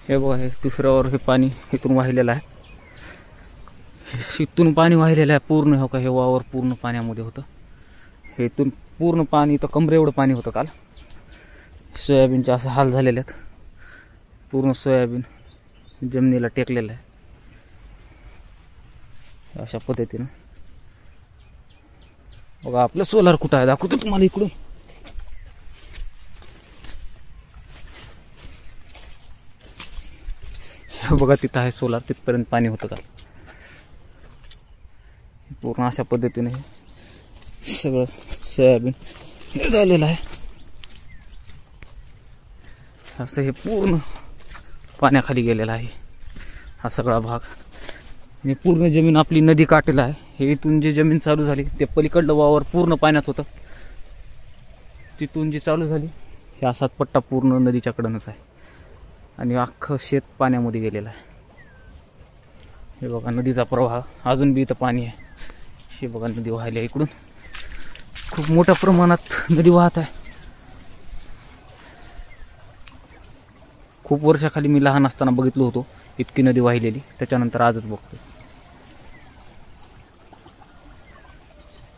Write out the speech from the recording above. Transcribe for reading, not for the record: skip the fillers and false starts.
हे बघा, हे दुसऱ्यावर हे पाणी इथून वाहिलेलं आहे. इथून पाणी वाहिलेलं आहे पूर्ण. हो का, हे वावर पूर्ण पाण्यामध्ये होतं. हे इथून पूर्ण पाणी, तर कमरे एवढं पाणी होतं काल. सोयाबीनचे असं हाल झालेले आहेत. पूर्ण सोयाबीन जमिनीला टेकलेलं आहे अशा पद्धतीनं. बघा आपलं सोलार कुठं आहे दाखवतो तुम्हाला इकडून. बघा तिथं आहे सोलार. तिथपर्यंत पाणी होतं का. पूर्ण अशा पद्धतीने सगळं सोयाबीन झालेलं आहे. असं हे पूर्ण पाण्याखाली गेलेला आहे हा सगळा भाग. आणि पूर्ण जमीन आपली नदी काठेला आहे. हे इथून जी जमीन चालू झाली ते पलीकडलं वावर पूर्ण पाण्यात होतं. तिथून जी चालू झाली हे असाच पट्टा पूर्ण नदीच्या कडनच आहे. आणि अख्खं शेत पाण्यामध्ये गेलेलं आहे. हे बघा नदीचा प्रवाह अजून बी इथं पाणी आहे. हे बघा नदी वाहिली इकडून. खूप मोठ्या प्रमाणात नदी वाहत आहे. खूप वर्षाखाली मी लहान असताना बघितलो होतो इतकी नदी वाहिलेली. त्याच्यानंतर आजच बघतो.